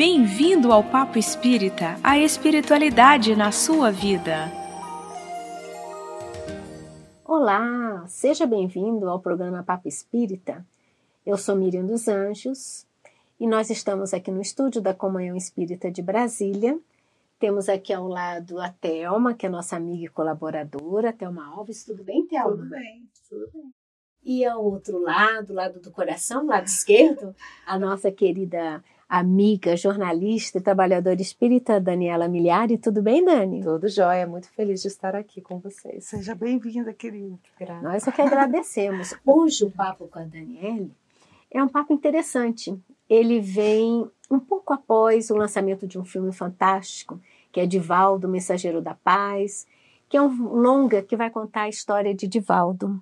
Bem-vindo ao Papo Espírita, a espiritualidade na sua vida. Olá, seja bem-vindo ao programa Papo Espírita. Eu sou Miriam dos Anjos e nós estamos aqui no estúdio da Comunhão Espírita de Brasília. Temos aqui ao lado a Thelma, que é nossa amiga e colaboradora, Thelma Alves. Tudo bem, Thelma? Tudo bem, tudo bem. E ao outro lado, lado do coração, lado esquerdo, a nossa querida amiga, jornalista e trabalhadora espírita, Daniela Miliari. Tudo bem, Dani? Tudo jóia, muito feliz de estar aqui com vocês. Seja bem-vinda, querida. Nós é que agradecemos. Hoje o papo com a Daniele é um papo interessante. Ele vem um pouco após o lançamento de um filme fantástico, que é Divaldo, Mensageiro da Paz, que é um longa que vai contar a história de Divaldo.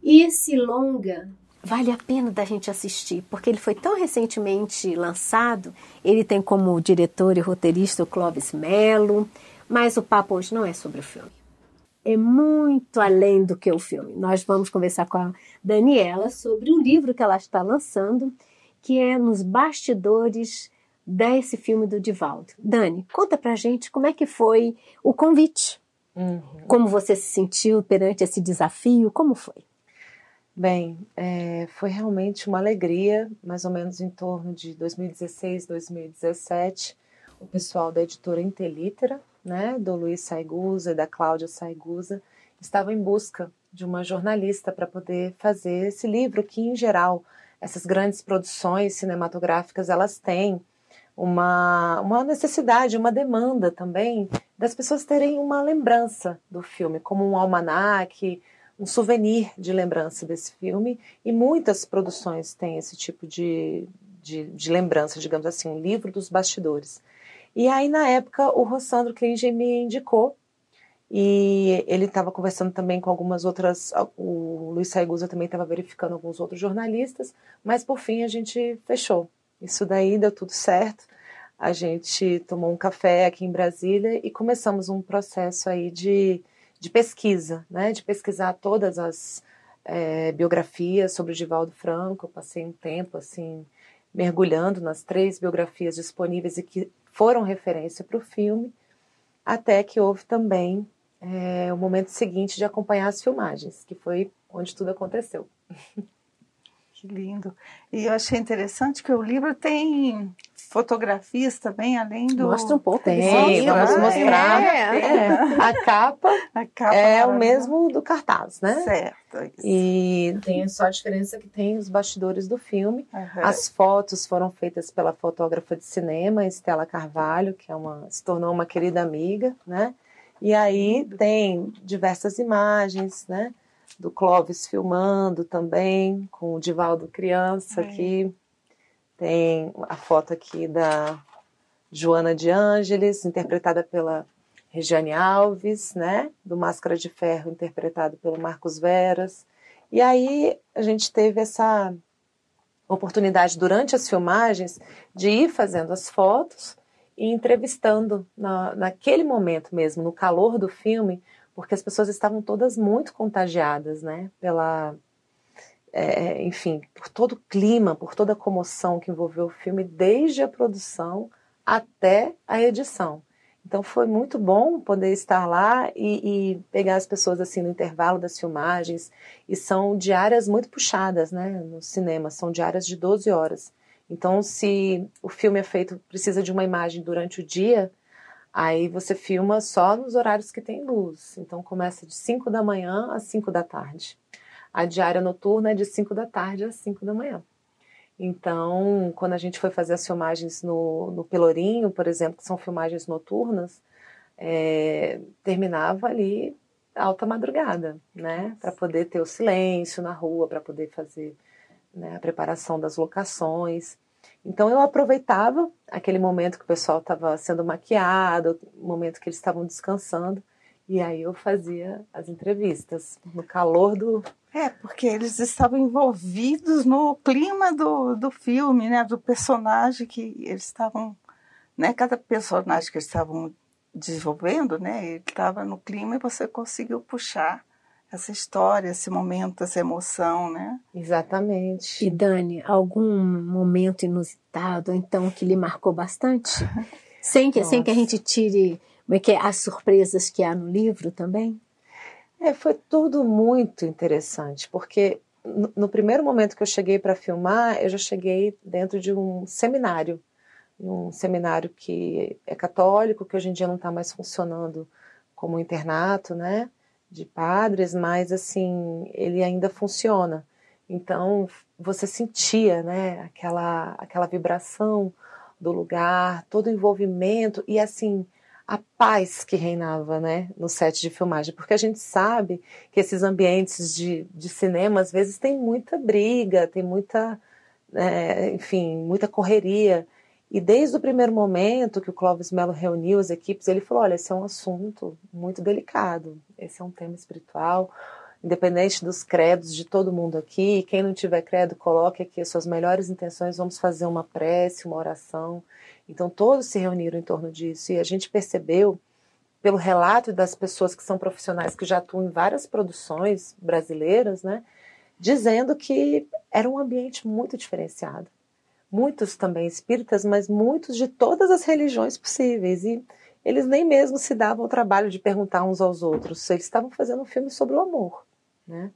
E esse longa vale a pena da gente assistir, porque ele foi tão recentemente lançado. Ele tem como diretor e roteirista o Clóvis Mello, mas o papo hoje não é sobre o filme. É muito além do que o filme. Nós vamos conversar com a Daniela sobre o livro que ela está lançando, que é Nos Bastidores desse filme do Divaldo. Dani, conta pra gente como é que foi o convite. Como você se sentiu perante esse desafio, como foi? Bem, foi realmente uma alegria, mais ou menos em torno de 2016, 2017, o pessoal da editora Intelitera, né, do Luiz Saigusa e da Cláudia Saigusa, estava em busca de uma jornalista para poder fazer esse livro que, em geral, essas grandes produções cinematográficas, elas têm uma necessidade, uma demanda também das pessoas terem uma lembrança do filme, como um almanaque, um souvenir de lembrança desse filme, e muitas produções têm esse tipo de lembrança, digamos assim, um livro dos bastidores. E aí, na época, o Rossandro Klinger me indicou, e ele estava conversando também com algumas outras, o Luiz Saigusa também estava verificando alguns outros jornalistas, mas por fim a gente fechou. Isso daí deu tudo certo, a gente tomou um café aqui em Brasília e começamos um processo aí de pesquisa, né, de pesquisar todas as biografias sobre o Divaldo Franco. Eu passei um tempo assim mergulhando nas 3 biografias disponíveis e que foram referência para o filme, até que houve também o momento seguinte de acompanhar as filmagens, que foi onde tudo aconteceu. Que lindo. E eu achei interessante que o livro tem fotografias também, além do... Mostra um pouco. Tem, vamos mostrar. A capa é o mesmo do cartaz, né? Certo. Isso. E tem só a diferença que tem os bastidores do filme. Uhum. As fotos foram feitas pela fotógrafa de cinema, Estela Carvalho, que se tornou uma querida amiga, né? E aí tem diversas imagens, né? Do Clóvis filmando também, com o Divaldo criança aqui. Tem a foto aqui da Joana de Ângeles, interpretada pela Regiane Alves, né? Do Máscara de Ferro, interpretado pelo Marcos Veras. E aí a gente teve essa oportunidade, durante as filmagens, de ir fazendo as fotos e entrevistando naquele momento mesmo, no calor do filme, porque as pessoas estavam todas muito contagiadas, né? Enfim, por todo o clima, por toda a comoção que envolveu o filme, desde a produção até a edição. Então foi muito bom poder estar lá e pegar as pessoas assim no intervalo das filmagens, e são diárias muito puxadas, né, no cinema, são diárias de 12 horas. Então, se o filme precisa de uma imagem durante o dia, aí você filma só nos horários que tem luz. Então começa de 5 da manhã às 5 da tarde. A diária noturna é de 5 da tarde às 5 da manhã. Então, quando a gente foi fazer as filmagens no Pelourinho, por exemplo, que são filmagens noturnas, terminava ali alta madrugada, né? Para poder ter o silêncio na rua, para poder fazer, né, a preparação das locações. Então eu aproveitava aquele momento que o pessoal estava sendo maquiado, o momento que eles estavam descansando, e aí eu fazia as entrevistas no calor do... porque eles estavam envolvidos no clima do filme, né, do personagem que eles estavam, né, cada personagem que eles estavam desenvolvendo, né, ele estava no clima e você conseguiu puxar essa história, esse momento, essa emoção, né? Exatamente. E Dani, algum momento inusitado, então, que lhe marcou bastante? Sem que a gente tire as surpresas que há no livro também? Foi tudo muito interessante, porque no primeiro momento que eu cheguei para filmar, eu já cheguei dentro de um seminário que é católico, que hoje em dia não está mais funcionando como internato, né, de padres, mas assim, ele ainda funciona. Então, você sentia, né, aquela vibração do lugar, todo o envolvimento e assim, a paz que reinava, né, no set de filmagem, porque a gente sabe que esses ambientes de cinema às vezes tem muita briga, tem muita, enfim, muita correria. E desde o primeiro momento que o Clóvis Mello reuniu as equipes, ele falou, olha, esse é um assunto muito delicado, esse é um tema espiritual, independente dos credos de todo mundo aqui, quem não tiver credo, coloque aqui as suas melhores intenções, vamos fazer uma prece, uma oração. Então todos se reuniram em torno disso e a gente percebeu, pelo relato das pessoas que são profissionais que já atuam em várias produções brasileiras, né, dizendo que era um ambiente muito diferenciado. Muitos também espíritas, mas muitos de todas as religiões possíveis. E eles nem mesmo se davam o trabalho de perguntar uns aos outros. Eles estavam fazendo um filme sobre o amor, né?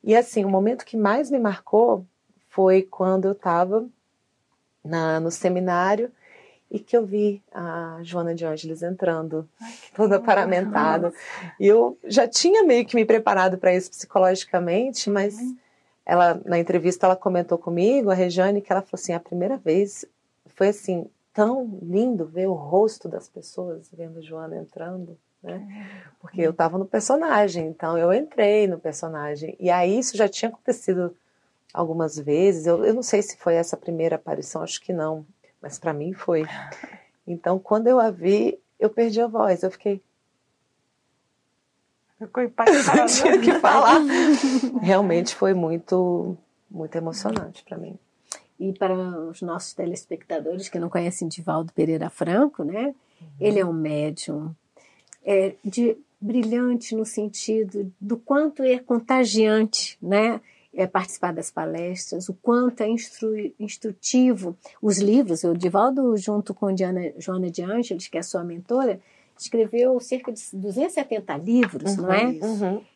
E assim, o momento que mais me marcou foi quando eu estava no seminário e que eu vi a Joana de Ângeles entrando, toda paramentada. E eu já tinha meio que me preparado para isso psicologicamente, mas... Ela, na entrevista, ela comentou comigo, a Regiane, que ela falou assim, a primeira vez foi assim, tão lindo ver o rosto das pessoas vendo a Joana entrando, né? Porque eu estava no personagem, então eu entrei no personagem. E aí isso já tinha acontecido algumas vezes, eu não sei se foi essa primeira aparição, acho que não, mas para mim foi. Então, quando eu a vi, eu perdi a voz, eu fiquei... Ficou impactada. Eu tinha que falar. Realmente foi muito, muito emocionante para mim. E para os nossos telespectadores que não conhecem Divaldo Pereira Franco, né? Ele é um médium brilhante no sentido do quanto é contagiante, né? Participar das palestras, o quanto é instrutivo. Os livros, o Divaldo, junto com Joana de Ângeles, que é a sua mentora, escreveu cerca de 270 livros, não é?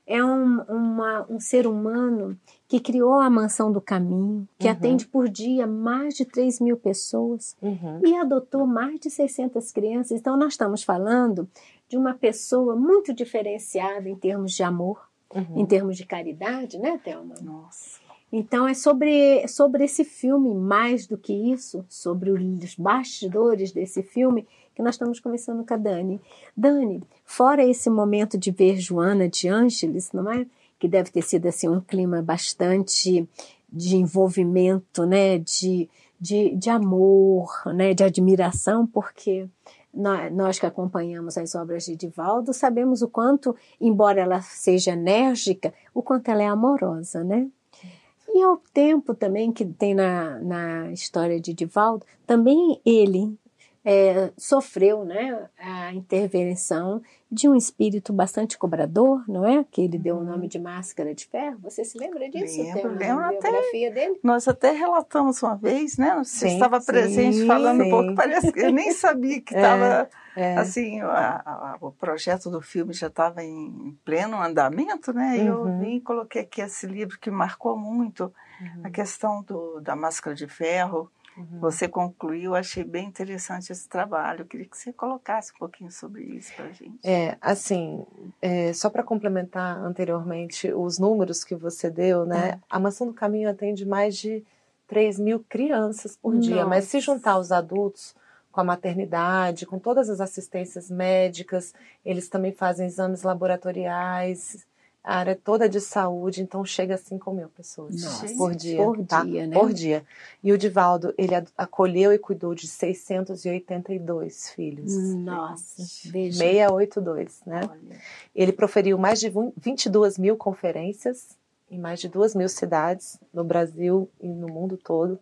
É um ser humano que criou a Mansão do Caminho, que atende por dia mais de 3.000 pessoas e adotou mais de 600 crianças. Então, nós estamos falando de uma pessoa muito diferenciada em termos de amor, em termos de caridade, né, Thelma? Nossa. Então, é sobre esse filme, mais do que isso, sobre os bastidores desse filme, que nós estamos conversando com a Dani. Dani, fora esse momento de ver Joana de Ângeles, não é? Que deve ter sido assim, um clima bastante de envolvimento, né? de amor, né? De admiração, porque nós que acompanhamos as obras de Divaldo sabemos o quanto, embora ela seja enérgica, o quanto ela é amorosa, né? E ao tempo também que tem na história de Divaldo, também ele sofreu, né, a intervenção de um espírito bastante cobrador, não é? Que ele deu o nome de Máscara de Ferro. Você se lembra disso? Lembro a biografia dele? Nós até relatamos uma vez, né? Você estava presente sim, falando sim. um pouco, parece que eu nem sabia que estava, assim, o projeto do filme já estava em pleno andamento, né? E eu vim e coloquei aqui esse livro que marcou muito a questão da Máscara de Ferro. Você concluiu, achei bem interessante esse trabalho. Eu queria que você colocasse um pouquinho sobre isso para a gente. Só para complementar anteriormente os números que você deu, né? A Mansão do Caminho atende mais de 3.000 crianças por dia, mas se juntar os adultos com a maternidade, com todas as assistências médicas, eles também fazem exames laboratoriais, a área toda de saúde, então chega a 5.000 pessoas por dia. Né? Por dia. E o Divaldo, ele acolheu e cuidou de 682 filhos. Nossa, veja. 682, né? Olha. Ele proferiu mais de 22.000 conferências em mais de 2.000 cidades no Brasil e no mundo todo.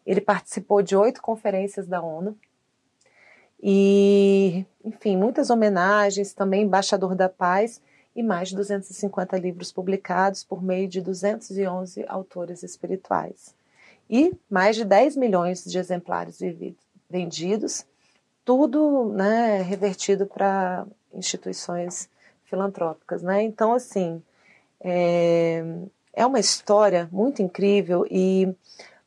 Ele participou de 8 conferências da ONU. E, enfim, muitas homenagens, também embaixador da paz. e mais de 250 livros publicados por meio de 211 autores espirituais. E mais de 10 milhões de exemplares vendidos, tudo, né, revertido para instituições filantrópicas, né? Então, assim, é uma história muito incrível e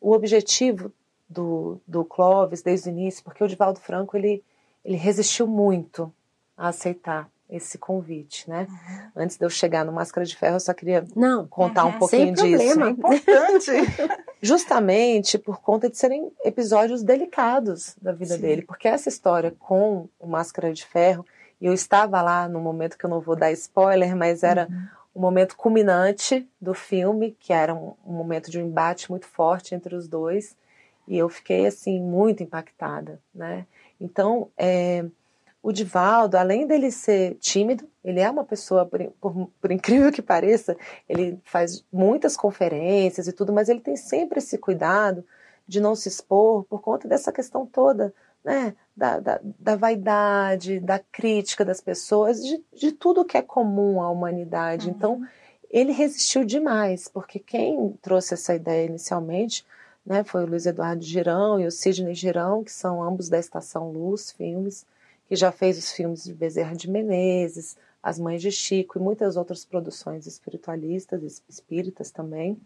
o objetivo do Clóvis desde o início, porque o Divaldo Franco ele resistiu muito a aceitar esse convite, né? Antes de eu chegar no Máscara de Ferro, eu só queria contar um pouquinho disso. É importante. Justamente por conta de serem episódios delicados da vida dele, porque essa história com o Máscara de Ferro, e eu estava lá no momento que eu não vou dar spoiler, mas era um momento culminante do filme, que era um momento de um embate muito forte entre os dois, e eu fiquei, assim, muito impactada, né? Então, o Divaldo, além dele ser tímido, ele é uma pessoa, por incrível que pareça, ele faz muitas conferências e tudo, mas ele tem sempre esse cuidado de não se expor por conta dessa questão toda, né? Da vaidade, da crítica das pessoas, de tudo que é comum à humanidade. Então, ele resistiu demais, porque quem trouxe essa ideia inicialmente, né, foi o Luiz Eduardo Girão e o Sidney Girão, que são ambos da Estação Luz Filmes, que já fez os filmes de Bezerra de Menezes, As Mães de Chico e muitas outras produções espiritualistas, espíritas também.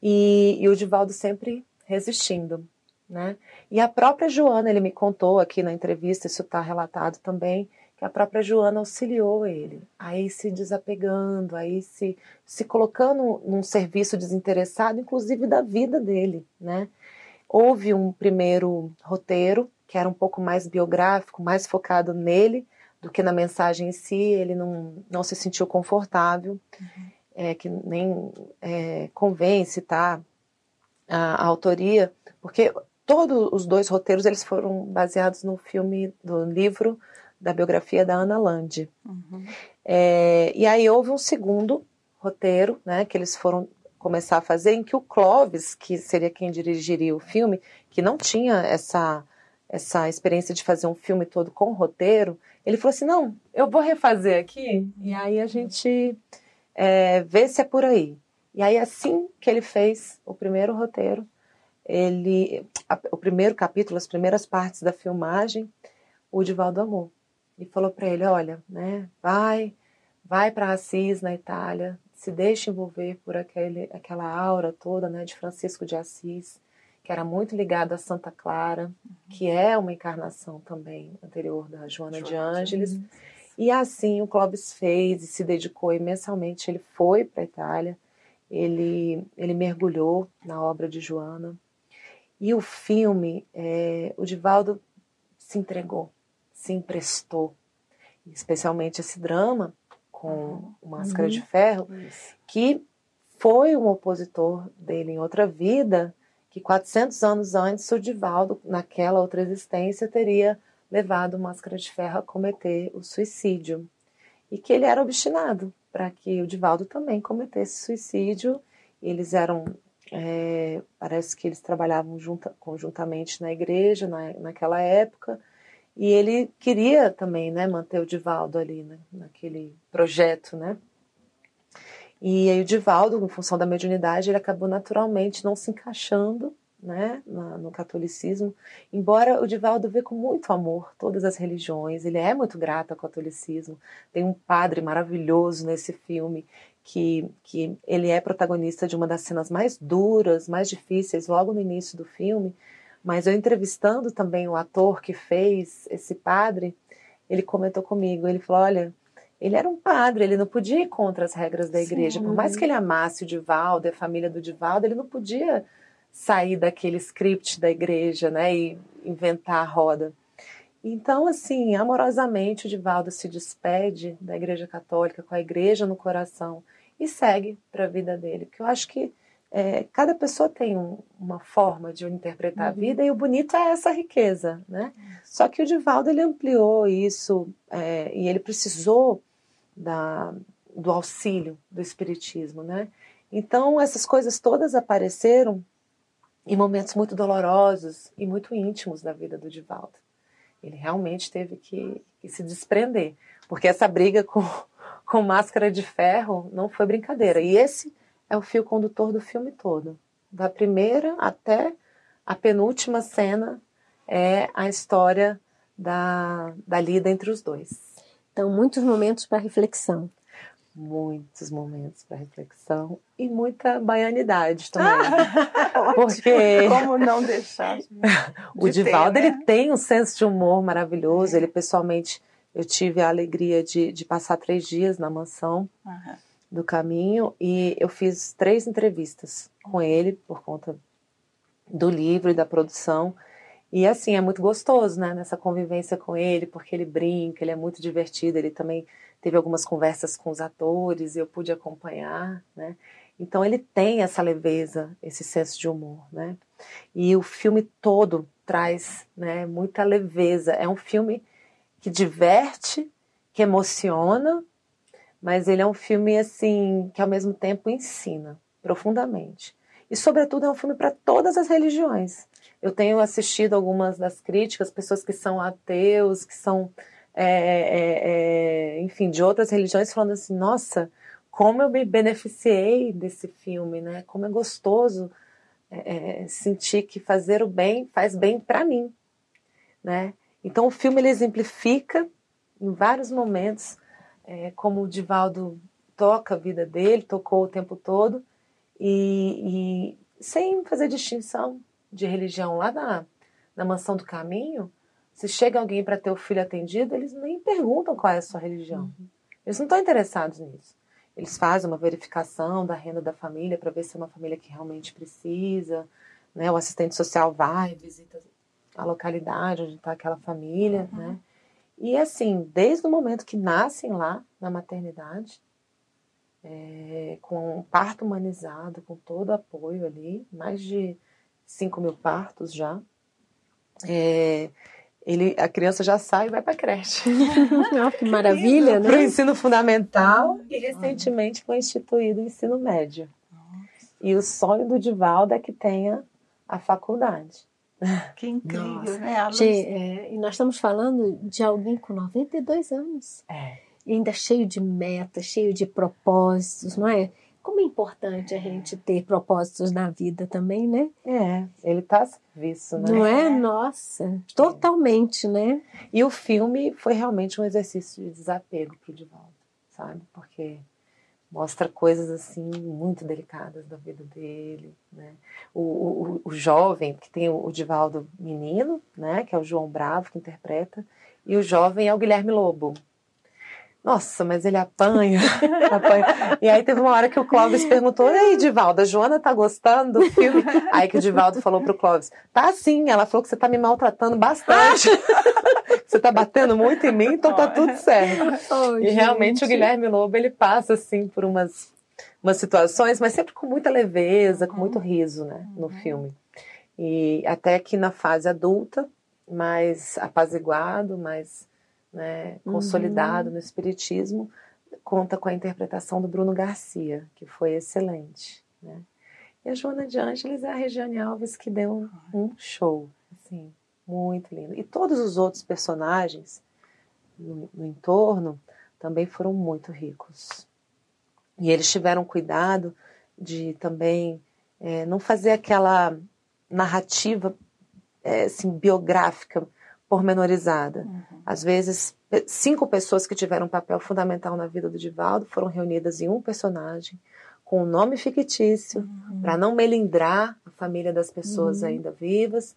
E o Divaldo sempre resistindo, né? E a própria Joana, ele me contou aqui na entrevista, isso está relatado também, que a própria Joana auxiliou ele, aí se desapegando, aí se colocando num serviço desinteressado, inclusive da vida dele, né? Houve um primeiro roteiro, que era um pouco mais biográfico, mais focado nele, do que na mensagem em si, ele não se sentiu confortável, que nem convém citar a autoria, porque todos os dois roteiros eles foram baseados no livro da biografia da Ana Lande. E aí houve um segundo roteiro, né, que eles foram começar a fazer, em que o Clóvis, que seria quem dirigiria o filme, que não tinha essa experiência de fazer um filme todo com roteiro, ele falou assim, não, eu vou refazer aqui, e aí a gente vê se é por aí. E aí assim que ele fez o primeiro roteiro, o primeiro capítulo, as primeiras partes da filmagem, o Divaldo amou. E falou para ele, olha, né, vai para Assis, na Itália, se deixe envolver por aquela aura toda, né, de Francisco de Assis, que era muito ligado a Santa Clara, que é uma encarnação também anterior da Joana de Ângeles. E assim o Clóvis fez e se dedicou imensamente. Ele foi para a Itália, ele mergulhou na obra de Joana. E o filme, o Divaldo se entregou, se emprestou, especialmente esse drama com o Máscara de Ferro, que foi um opositor dele em outra vida, que 400 anos antes o Divaldo, naquela outra existência, teria levado o Máscara de Ferro a cometer o suicídio. E que ele era obstinado para que o Divaldo também cometesse suicídio. Eles eram, parece que eles trabalhavam conjuntamente na igreja naquela época, e ele queria também, né, manter o Divaldo ali, né, naquele projeto, né? E aí o Divaldo, em função da mediunidade, ele acabou naturalmente não se encaixando, né, no catolicismo, embora o Divaldo vê com muito amor todas as religiões, ele é muito grato ao catolicismo. Tem um padre maravilhoso nesse filme, que ele é protagonista de uma das cenas mais duras, mais difíceis, logo no início do filme, mas eu entrevistando também o ator que fez esse padre, ele comentou comigo, ele falou, olha, ele era um padre, ele não podia ir contra as regras da igreja. Sim. Por mais que ele amasse o Divaldo, a família do Divaldo, ele não podia sair daquele script da igreja, né, e inventar a roda. Então, assim, amorosamente, o Divaldo se despede da Igreja Católica, com a igreja no coração, e segue para a vida dele. Porque eu acho que cada pessoa tem uma forma de interpretar a vida, e o bonito é essa riqueza, né? Só que o Divaldo, ele ampliou isso, e ele precisou do auxílio do espiritismo, né? Então, essas coisas todas apareceram em momentos muito dolorosos e muito íntimos da vida do Divaldo. Ele realmente teve que se desprender, porque essa briga com com máscara de ferro não foi brincadeira. E esse é o fio condutor do filme todo. Da primeira até a penúltima cena é a história da lida entre os dois. Então, muitos momentos para reflexão. Muitos momentos para reflexão e muita baianidade também. Porque como não deixar o Divaldo, ter, né? ele tem um senso de humor maravilhoso. Ele, pessoalmente, eu tive a alegria de passar 3 dias na mansão do Caminho e eu fiz 3 entrevistas com ele por conta do livro e da produção. E assim, é muito gostoso, né, nessa convivência com ele, porque ele brinca, ele é muito divertido, ele também teve algumas conversas com os atores e eu pude acompanhar, né. Então ele tem essa leveza, esse senso de humor, né. E o filme todo traz, né, muita leveza. É um filme que diverte, que emociona, mas ele é um filme, assim, que ao mesmo tempo ensina profundamente. E, sobretudo, é um filme para todas as religiões. Eu tenho assistido algumas das críticas, pessoas que são ateus, que são, enfim, de outras religiões, falando assim, nossa, como eu me beneficiei desse filme, né? Como é gostoso sentir que fazer o bem faz bem para mim, né? Então, o filme ele exemplifica, em vários momentos, como o Divaldo toca a vida dele, tocou o tempo todo, e sem fazer distinção de religião. Lá na Mansão do Caminho, se chega alguém para ter o filho atendido, eles nem perguntam qual é a sua religião. Eles não estão interessados nisso. Eles fazem uma verificação da renda da família para ver se é uma família que realmente precisa, né? O assistente social vai, visita a localidade onde está aquela família, né? E assim, desde o momento que nascem lá na maternidade, com um parto humanizado, com todo o apoio ali, mais de 5.000 partos já, a criança já sai e vai para a creche. Que maravilha, né? Para o ensino fundamental e recentemente foi instituído o ensino médio. E o sonho do Divaldo é que tenha a faculdade. Que incrível, Nossa, né? e nós estamos falando de alguém com 92 anos. E ainda cheio de metas, cheio de propósitos, não é? Como é importante a gente ter propósitos na vida também, né? Ele está a serviço, né? Não é? Nossa, totalmente, né? E o filme foi realmente um exercício de desapego para o Divaldo, sabe? Porque mostra coisas assim muito delicadas da vida dele, né? O jovem, que tem o Divaldo menino, né? Que é o João Bravo que interpreta, e o jovem é o Guilherme Lobo. Nossa, mas ele apanha. E aí teve uma hora que o Clóvis perguntou, ei, Divaldo, a Joana tá gostando do filme? Aí que o Divaldo falou pro Clóvis, tá sim, ela falou que você tá me maltratando bastante. Você tá batendo muito em mim, então tá tudo certo. E realmente o Guilherme Lobo, ele passa assim por umas situações, mas sempre com muita leveza, com muito riso, né, no filme. E até que na fase adulta, mais apaziguado, mais, né, consolidado no espiritismo, conta com a interpretação do Bruno Garcia, que foi excelente, né? E a Joana de Ângeles é a Regiane Alves, que deu um show, assim, muito lindo. E todos os outros personagens no entorno também foram muito ricos. E eles tiveram cuidado de também não fazer aquela narrativa assim, biográfica pormenorizada. Às vezes, 5 pessoas que tiveram um papel fundamental na vida do Divaldo foram reunidas em um personagem, com um nome fictício, para não melindrar a família das pessoas ainda vivas,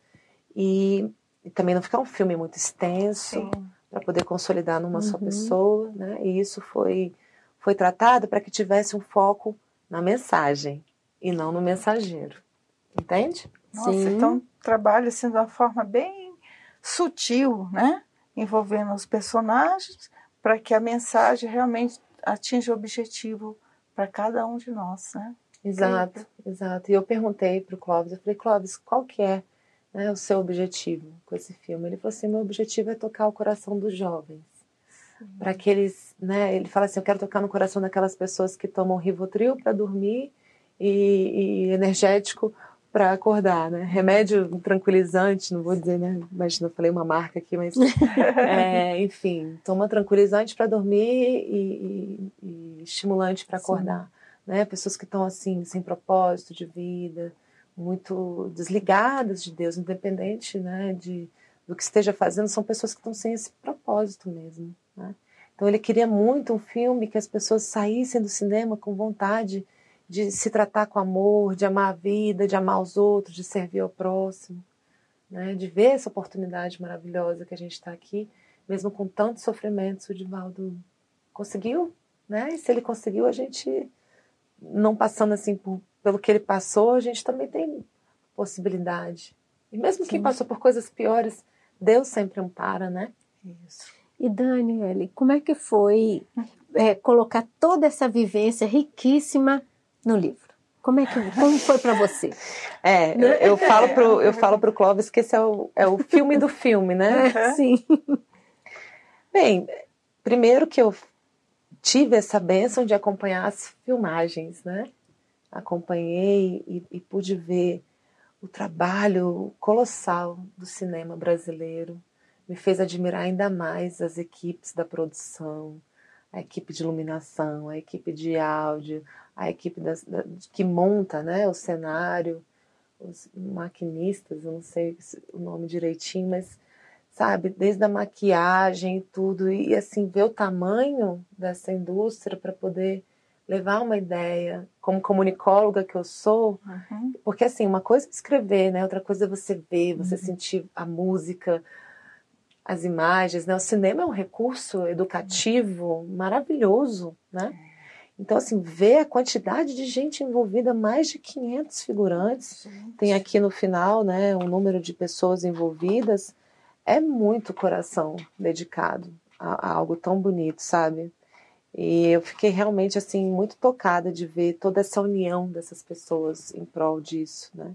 e também não ficar um filme muito extenso, para poder consolidar numa só pessoa, né? E isso foi tratado para que tivesse um foco na mensagem, e não no mensageiro. Entende? Nossa, então trabalha assim de uma forma bem sutil, né? Envolvendo os personagens, para que a mensagem realmente atinja o objetivo para cada um de nós, né? Exato, exato. E eu perguntei para o Clóvis, eu falei, Clóvis, qual que é, né, o seu objetivo com esse filme? Ele falou assim, meu objetivo é tocar o coração dos jovens. Para que eles, né, ele fala assim, eu quero tocar no coração daquelas pessoas que tomam Rivotril para dormir e energético para acordar, né? Remédio tranquilizante, não vou dizer, né? Imagina, eu falei uma marca aqui, mas enfim, toma tranquilizante para dormir e estimulante para acordar, né? Pessoas que estão assim sem propósito de vida, muito desligadas de Deus, independente, né, do que esteja fazendo, são pessoas que estão sem esse propósito mesmo, né? Então ele queria muito um filme que as pessoas saíssem do cinema com vontade de se tratar com amor, de amar a vida, de amar os outros, de servir ao próximo, né? De ver essa oportunidade maravilhosa que a gente está aqui, mesmo com tantos sofrimentos. O Divaldo conseguiu, né? E se ele conseguiu, a gente, não passando assim pelo que ele passou, a gente também tem possibilidade. E mesmo quem passou por coisas piores, Deus sempre ampara, né? Isso. E Daniele, como é que foi colocar toda essa vivência riquíssima no livro? Como foi para você? Eu falo pro Clóvis que esse é o filme do filme, né? Sim. Bem, primeiro que eu tive essa bênção de acompanhar as filmagens, né? Acompanhei e pude ver o trabalho colossal do cinema brasileiro. Me fez admirar ainda mais as equipes da produção, a equipe de iluminação, a equipe de áudio, a equipe que monta, né, o cenário, os maquinistas, eu não sei o nome direitinho, mas, sabe, desde a maquiagem e tudo, e assim, ver o tamanho dessa indústria para poder levar uma ideia, como comunicóloga que eu sou, porque assim, uma coisa é escrever, né, outra coisa é você ver, você sentir a música, as imagens, né? O cinema é um recurso educativo maravilhoso, né? Então, assim, ver a quantidade de gente envolvida, mais de 500 figurantes, tem aqui no final, né, um número de pessoas envolvidas, é muito coração dedicado a algo tão bonito, sabe? E eu fiquei realmente, assim, muito tocada de ver toda essa união dessas pessoas em prol disso, né?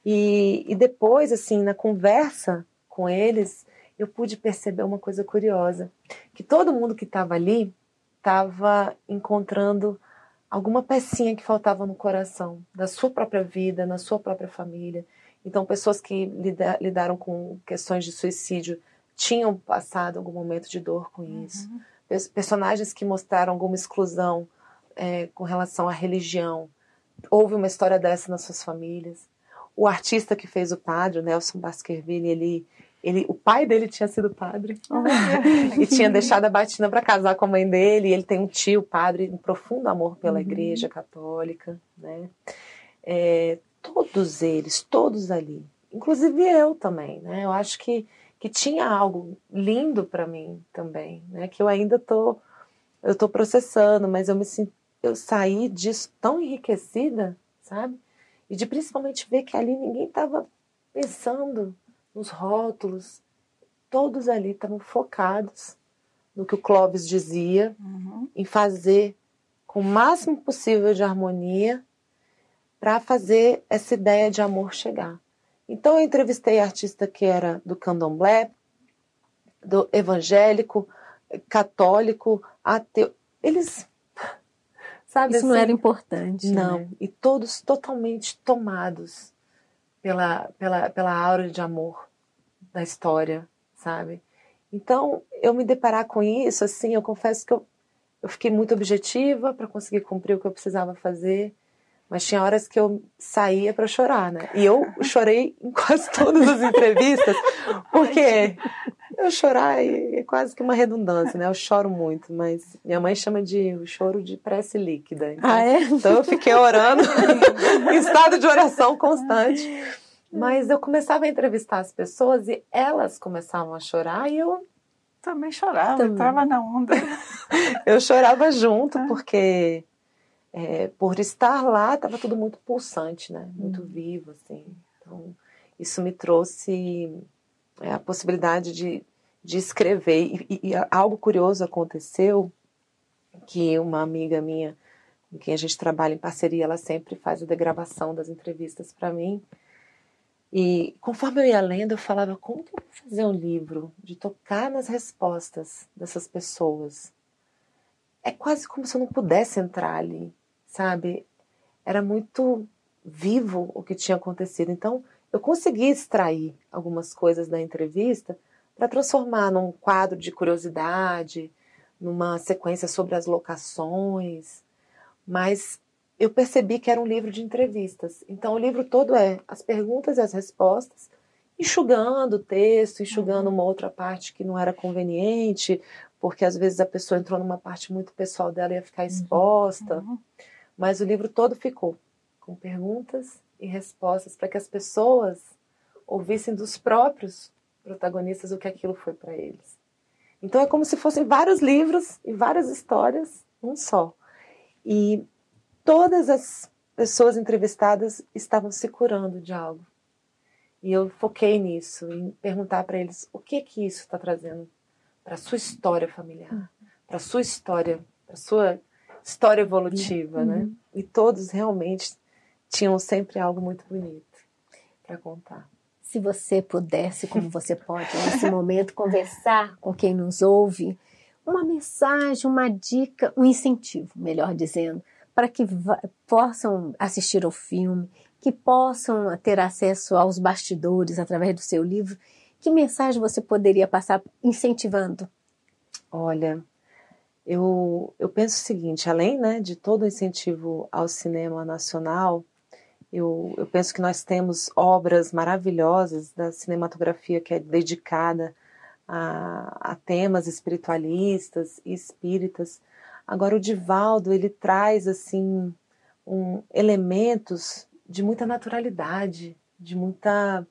E depois, assim, na conversa com eles, eu pude perceber uma coisa curiosa, que todo mundo que estava ali estava encontrando alguma pecinha que faltava no coração, da sua própria vida, na sua própria família. Então, pessoas que lidaram com questões de suicídio tinham passado algum momento de dor com isso. Personagens que mostraram alguma exclusão com relação à religião. Houve uma história dessa nas suas famílias. O artista que fez o padre, o Nelson Baskerville, o pai dele tinha sido padre e tinha deixado a batina para casar com a mãe dele. E ele tem um tio padre, um profundo amor pela Igreja Católica, né? Todos eles, todos ali, inclusive eu também, né? Eu acho que tinha algo lindo para mim também, né? Que eu ainda tô processando, mas eu saí disso tão enriquecida, sabe? E de principalmente ver que ali ninguém estava pensando nos rótulos, todos ali estavam focados no que o Clóvis dizia, em fazer com o máximo possível de harmonia para fazer essa ideia de amor chegar. Então eu entrevistei artista que era do candomblé, do evangélico, católico, ateu. Eles, sabe, isso assim, não era importante. Não, né? E todos totalmente tomados pela aura de amor da história, sabe? Então, eu me deparar com isso, assim, eu confesso que eu fiquei muito objetiva para conseguir cumprir o que eu precisava fazer, mas tinha horas que eu saía para chorar, né? E eu chorei em quase todas as entrevistas, porque eu chorar é quase que uma redundância, né? Eu choro muito, mas minha mãe chama de choro de prece líquida. Então, então eu fiquei orando em estado de oração constante. Mas eu começava a entrevistar as pessoas e elas começavam a chorar e eu também chorava, eu estava na onda. Eu chorava junto, porque por estar lá estava tudo muito pulsante, né? Muito vivo, assim. Então, isso me trouxe a possibilidade de escrever. E algo curioso aconteceu, que uma amiga minha, com quem a gente trabalha em parceria, ela sempre faz a degravação das entrevistas para mim. E conforme eu ia lendo, eu falava, como que eu vou fazer um livro de tocar nas respostas dessas pessoas? É quase como se eu não pudesse entrar ali, sabe? Era muito vivo o que tinha acontecido. Então, eu consegui extrair algumas coisas da entrevista para transformar num quadro de curiosidade, numa sequência sobre as locações, mas eu percebi que era um livro de entrevistas. Então, o livro todo é as perguntas e as respostas, enxugando o texto, enxugando uma outra parte que não era conveniente, porque às vezes a pessoa entrou numa parte muito pessoal dela e ia ficar exposta. Mas o livro todo ficou com perguntas e respostas para que as pessoas ouvissem dos próprios protagonistas o que aquilo foi para eles. Então é como se fossem vários livros e várias histórias, um só. E todas as pessoas entrevistadas estavam se curando de algo. E eu foquei nisso, em perguntar para eles o que isso está trazendo para a sua história familiar, para a sua história evolutiva, né? E todos realmente tinham sempre algo muito bonito para contar. Se você pudesse, como você pode, nesse momento, conversar com quem nos ouve, uma mensagem, uma dica, um incentivo, melhor dizendo, para que possam assistir ao filme, que possam ter acesso aos bastidores através do seu livro, que mensagem você poderia passar incentivando? Olha, eu penso o seguinte, além, né, de todo o incentivo ao cinema nacional, eu penso que nós temos obras maravilhosas da cinematografia que é dedicada a temas espiritualistas e espíritas. Agora, o Divaldo, ele traz assim, elementos de muita naturalidade, de muita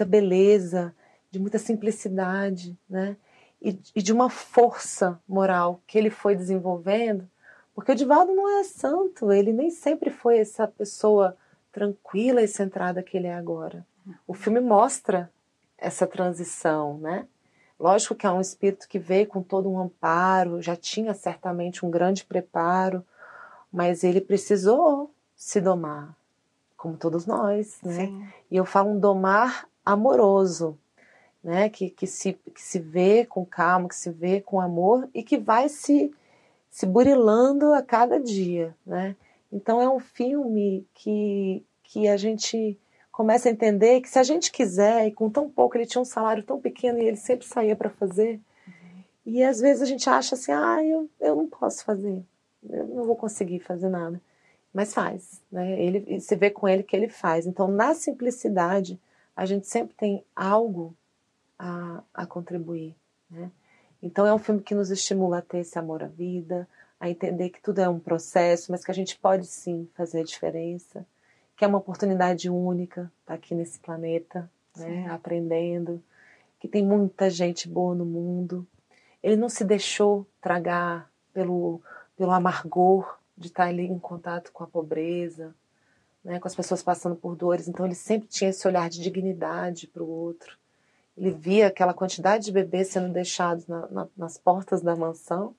beleza, de muita simplicidade, né? E de uma força moral que ele foi desenvolvendo, porque o Divaldo não é santo, ele nem sempre foi essa pessoa tranquila e centrada que ele é agora. O filme mostra essa transição, né? Lógico que é um espírito que veio com todo um amparo, já tinha certamente um grande preparo, mas ele precisou se domar, como todos nós, né? Sim. E eu falo um domar amoroso, né? Que se vê com calma, que se vê com amor e que vai se burilando a cada dia, né? Então é um filme que a gente começa a entender que se a gente quiser, e com tão pouco, ele tinha um salário tão pequeno e ele sempre saía para fazer, e às vezes a gente acha assim, eu não posso fazer, eu não vou conseguir fazer nada, mas faz, né? Você vê com ele que ele faz. Então, na simplicidade, a gente sempre tem algo a contribuir, né? Então é um filme que nos estimula a ter esse amor à vida, a entender que tudo é um processo, mas que a gente pode sim fazer a diferença, que é uma oportunidade única estar aqui nesse planeta, né, aprendendo, que tem muita gente boa no mundo. Ele não se deixou tragar pelo amargor de estar ali em contato com a pobreza, né, com as pessoas passando por dores. Então ele sempre tinha esse olhar de dignidade para o outro. Ele via aquela quantidade de bebês sendo deixados nas portas da mansão,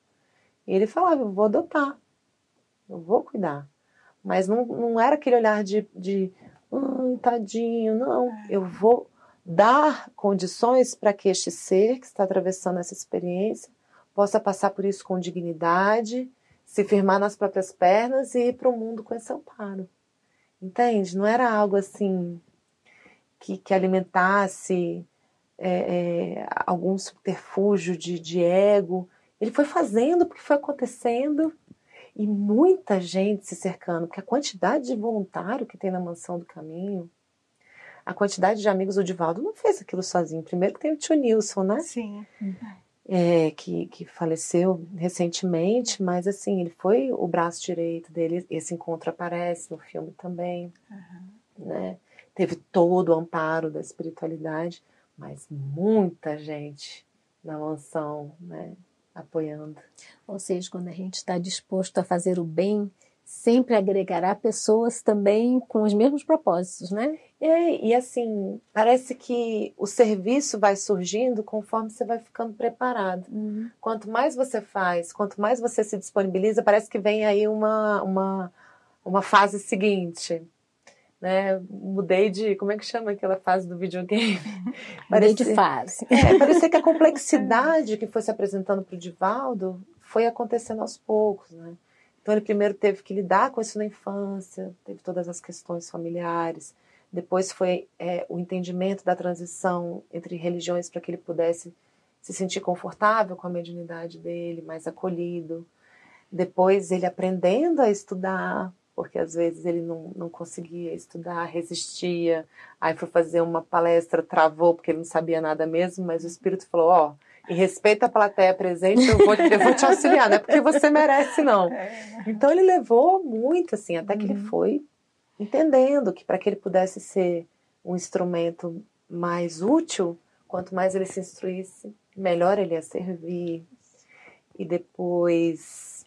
e ele falava, eu vou adotar, eu vou cuidar. Mas não era aquele olhar de tadinho, não. Eu vou dar condições para que este ser que está atravessando essa experiência possa passar por isso com dignidade, se firmar nas próprias pernas e ir para o mundo com esse amparo. Entende? Não era algo assim que alimentasse algum subterfúgio de ego. Ele foi fazendo porque foi acontecendo. E muita gente se cercando, porque a quantidade de voluntário que tem na Mansão do Caminho, a quantidade de amigos, o Divaldo não fez aquilo sozinho. Primeiro que tem o tio Nilson, né? Sim. Que faleceu recentemente, mas assim, ele foi o braço direito dele. Esse encontro aparece no filme também, né? Teve todo o amparo da espiritualidade, mas muita gente na mansão, né? Apoiando. Ou seja, quando a gente está disposto a fazer o bem, sempre agregará pessoas também com os mesmos propósitos, né? E assim, parece que o serviço vai surgindo conforme você vai ficando preparado. Quanto mais você faz, quanto mais você se disponibiliza, parece que vem aí uma fase seguinte. Né? Mudei de... Como é que chama aquela fase do videogame? Mudei de fase. Parecia que a complexidade que foi se apresentando para o Divaldo foi acontecendo aos poucos, né? Então ele primeiro teve que lidar com isso na infância, teve todas as questões familiares, depois foi o entendimento da transição entre religiões para que ele pudesse se sentir confortável com a mediunidade dele, mais acolhido. Depois ele aprendendo a estudar, porque às vezes ele não conseguia estudar, resistia. Aí foi fazer uma palestra, travou porque ele não sabia nada mesmo, mas o Espírito falou, ó, em respeito à plateia presente, eu vou te auxiliar, não é porque você merece, não. Então ele levou muito, assim, até que ele foi entendendo que para que ele pudesse ser um instrumento mais útil, quanto mais ele se instruísse, melhor ele ia servir. E depois,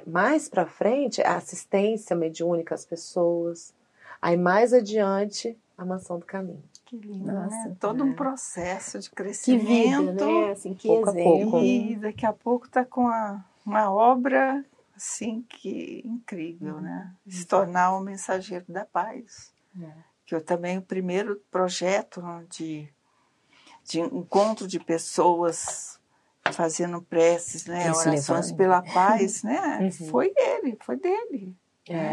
mais para frente, a assistência mediúnica às pessoas. Aí mais adiante, a Mansão do Caminho. Que lindo, né? Todo um processo de crescimento. Que vida, né? Assim, que pouco exemplo. a pouco. E daqui a pouco está com uma obra assim que incrível, né? Se tornar o mensageiro da paz. Que eu também, o primeiro projeto de encontro de pessoas fazendo preces, né? Orações pela paz, né? Foi dele.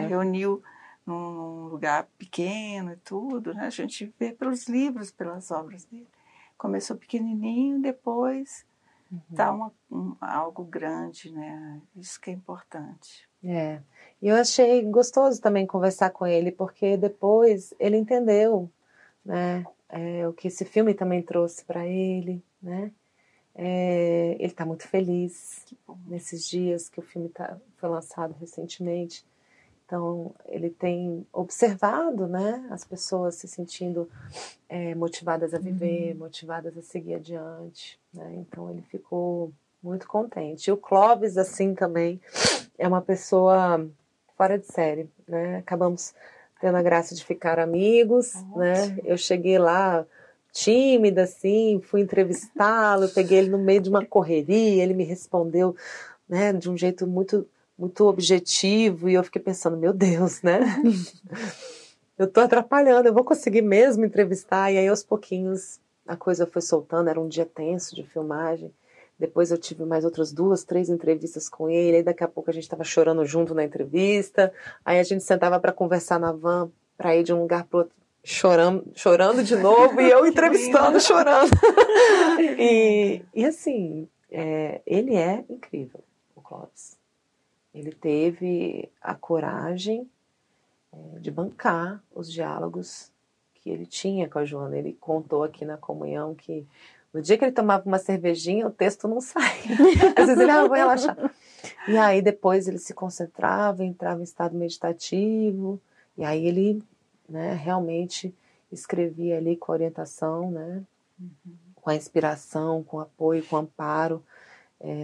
Reuniu num lugar pequeno e tudo, né? A gente vê pelos livros, pelas obras dele. Começou pequenininho, depois tá algo grande, né? Isso que é importante. E eu achei gostoso também conversar com ele, porque depois ele entendeu, né? O que esse filme também trouxe para ele, né? Ele está muito feliz nesses dias que o filme foi lançado recentemente. Então, ele tem observado, né, as pessoas se sentindo motivadas a viver, motivadas a seguir adiante, né? Então, ele ficou muito contente. E o Clóvis, assim, também é uma pessoa fora de série, né? Acabamos tendo a graça de ficar amigos, né? Eu cheguei lá tímida, assim, fui entrevistá-lo, peguei ele no meio de uma correria, ele me respondeu, né, de um jeito muito objetivo, e eu fiquei pensando, meu Deus, né? Eu tô atrapalhando, eu vou conseguir mesmo entrevistar? E aí, aos pouquinhos, a coisa foi soltando, era um dia tenso de filmagem. Depois eu tive mais outras 2, 3 entrevistas com ele, aí daqui a pouco a gente estava chorando junto na entrevista, aí a gente sentava para conversar na van, para ir de um lugar para outro, chorando de novo, e eu entrevistando, chorando. E assim, ele é incrível, o Clóvis. Ele teve a coragem de bancar os diálogos que ele tinha com a Joana. Ele contou aqui na comunhão que no dia que ele tomava uma cervejinha, o texto não saía. Às vezes ele, vou relaxar. E aí depois ele se concentrava, entrava em estado meditativo, e aí ele, né, realmente escrevia ali com a orientação, né, com a inspiração, com o apoio, com o amparo.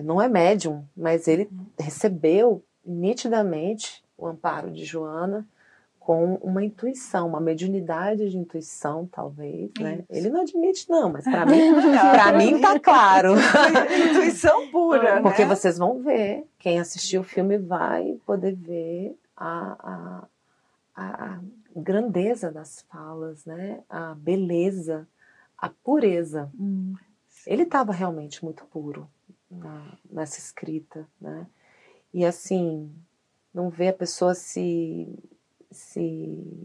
Não é médium, mas ele recebeu nitidamente o amparo de Joana com uma intuição, uma mediunidade de intuição, talvez, né? Ele não admite, não, mas para mim tá claro. Intuição pura, porque né? vocês vão ver, quem assistiu o filme vai poder ver a grandeza das falas, né? A beleza, a pureza. Ele estava realmente muito puro nessa escrita, né? E assim, não ver a pessoa se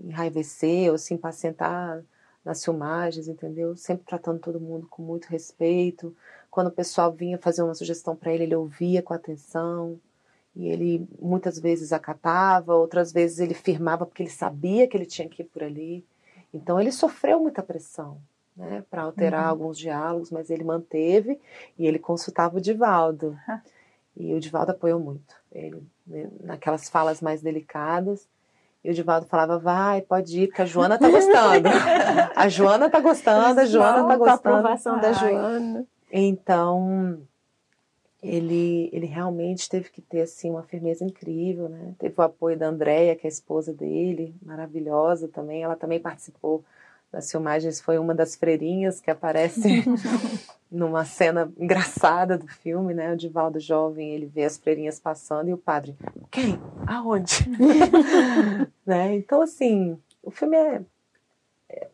enraivecer ou se impacientar nas filmagens, entendeu? Sempre tratando todo mundo com muito respeito. Quando o pessoal vinha fazer uma sugestão para ele, ele ouvia com atenção, e ele muitas vezes acatava, outras vezes ele firmava porque ele sabia que ele tinha que ir por ali. Então ele sofreu muita pressão, né, para alterar alguns diálogos, mas ele manteve, e ele consultava o Divaldo. E o Divaldo apoiou muito ele, né, naquelas falas mais delicadas. E o Divaldo falava, vai, pode ir, porque a Joana tá gostando. A Joana tá gostando, a Joana tá gostando. A aprovação da Joana. Então, ele realmente teve que ter, assim, uma firmeza incrível, né? Teve o apoio da Andréia, que é a esposa dele, maravilhosa também. Ela também participou das filmagens, foi uma das freirinhas que aparece numa cena engraçada do filme, né? O Divaldo jovem, ele vê as freirinhas passando e o padre, quem? Aonde? Né? Então, assim, o filme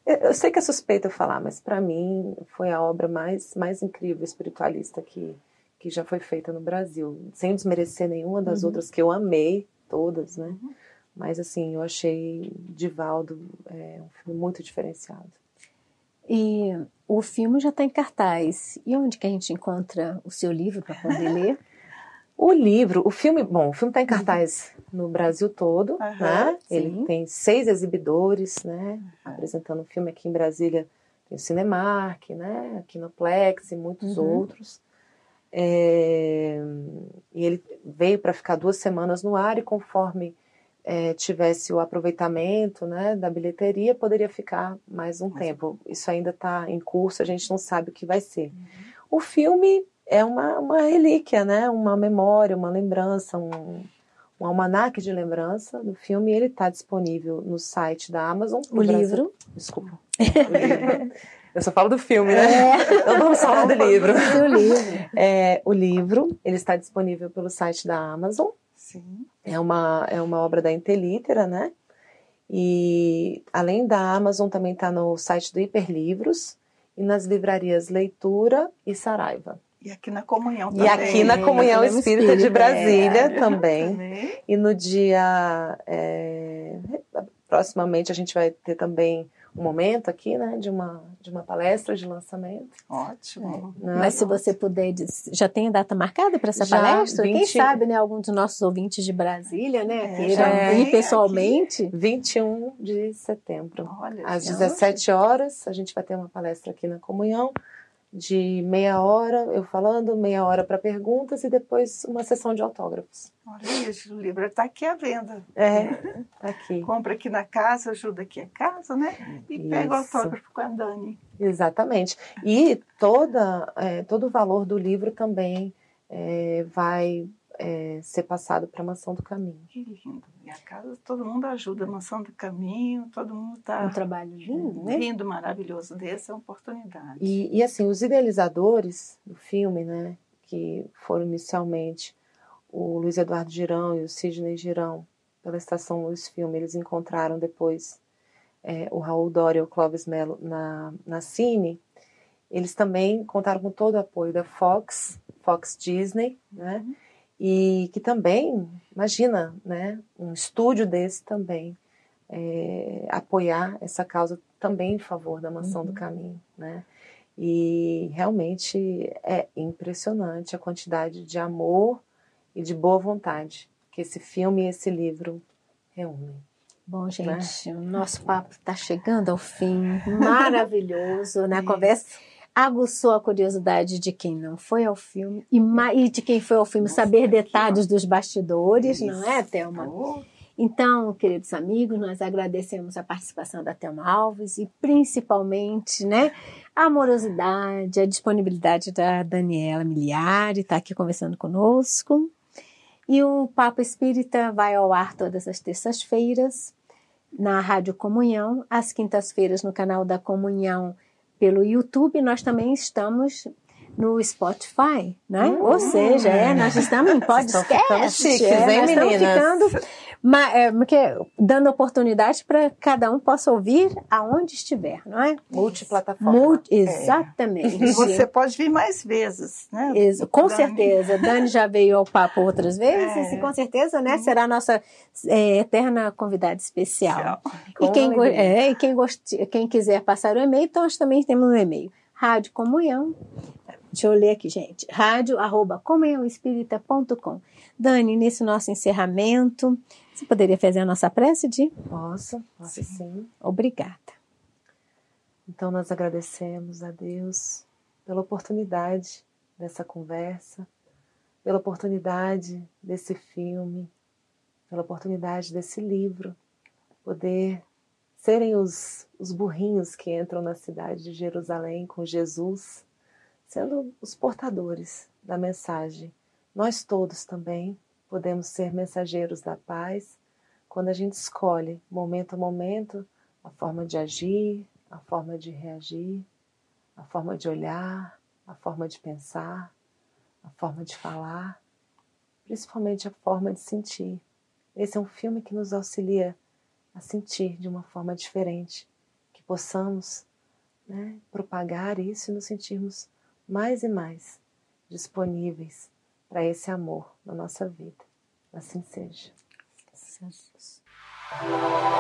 eu sei que é suspeito eu falar, mas para mim foi a obra mais incrível espiritualista que que já foi feita no Brasil, sem desmerecer nenhuma das outras, que eu amei, todas, né? Mas, assim, eu achei Divaldo um filme muito diferenciado. E o filme já está em cartaz. E onde que a gente encontra o seu livro para poder ler? O filme está em cartaz no Brasil todo, né? Ele tem 6 exibidores, né? Apresentando o filme aqui em Brasília. Tem o Cinemark, né? Aqui no Plex e muitos outros. E ele veio para ficar 2 semanas no ar e conforme tivesse o aproveitamento, né, da bilheteria, poderia ficar mais um tempo. Isso ainda está em curso, a gente não sabe o que vai ser. O filme é uma relíquia, né, uma memória, uma lembrança, um almanaque de lembrança do filme. Ele está disponível no site da Amazon. O livro? Desculpa. O livro. Eu só falo do filme, né? Então vamos falar do livro. O livro, ele está disponível pelo site da Amazon. Sim. É uma obra da Intelitera, né? E além da Amazon, também está no site do Hiperlivros e nas livrarias Leitura e Saraiva. E aqui na Comunhão também. E aqui na Comunhão Espírita de Brasília também. E no dia... proximamente a gente vai ter também um momento aqui, né, de uma palestra de lançamento. Ótimo. Mas se você puder, já tem a data marcada para essa palestra? Quem sabe, né, algum dos nossos ouvintes de Brasília, né, queiram ir pessoalmente? Aqui. 21 de setembro. Olha, às 17 horas, a gente vai ter uma palestra aqui na Comunhão, de meia hora, eu falando, meia hora para perguntas e depois uma sessão de autógrafos. Olha isso, o livro está aqui à venda. Tá aqui. Compra aqui na casa, ajuda aqui a casa, né? E pega o autógrafo com a Dani. Exatamente. E todo o valor do livro também vai ser passado para a Mansão do Caminho. Que lindo. E a casa, todo mundo ajuda, a Mansão do Caminho, todo mundo está... Um trabalho lindo, né? Lindo, maravilhoso desse, é uma oportunidade. E assim, os idealizadores do filme, né, que foram inicialmente o Luiz Eduardo Girão e o Sidney Girão, pela Estação Luz Filme, eles encontraram depois o Raul Doria e o Clóvis Mello na Cine. Eles também contaram com todo o apoio da Fox Disney, né? E que também, imagina, né, um estúdio desse também apoiar essa causa também em favor da Mansão do Caminho, né? E realmente é impressionante a quantidade de amor e de boa vontade que esse filme e esse livro reúnem. Bom, gente, o nosso papo está chegando ao fim. Maravilhoso, né? A conversa aguçou a curiosidade de quem não foi ao filme e de quem foi ao filme saber detalhes dos bastidores, não é, Thelma? Então, queridos amigos, nós agradecemos a participação da Thelma Alves e principalmente, né, a amorosidade, a disponibilidade da Daniela Miliari, está aqui conversando conosco. E o Papo Espírita vai ao ar todas as terças-feiras na Rádio Comunhão, às quintas-feiras no canal da Comunhão pelo YouTube. Nós também estamos no Spotify, né? Ou seja, nós estamos em podcast. Chiques, hein, nós meninas? estamos ficando, dando oportunidade para que cada um possa ouvir aonde estiver, não é? Multiplataforma. Exatamente. E você pode vir mais vezes, né? Com certeza. Dani já veio ao papo outras vezes e com certeza, né, será a nossa eterna convidada especial. E quem quiser passar o e-mail, então nós também temos um e-mail. Rádio Comunhão. Deixa eu ler aqui, gente. radio@comunhãoespírita.com. Dani, nesse nosso encerramento, você poderia fazer a nossa prece, Di? Posso sim. Obrigada. Então, nós agradecemos a Deus pela oportunidade dessa conversa, pela oportunidade desse filme, pela oportunidade desse livro, poder serem os burrinhos que entram na cidade de Jerusalém com Jesus, sendo os portadores da mensagem. Nós todos também podemos ser mensageiros da paz quando a gente escolhe, momento a momento, a forma de agir, a forma de reagir, a forma de olhar, a forma de pensar, a forma de falar, principalmente a forma de sentir. Esse é um filme que nos auxilia a sentir de uma forma diferente, que possamos, né, propagar isso e nos sentirmos mais e mais disponíveis para esse amor na nossa vida. Assim seja. Graças a Deus.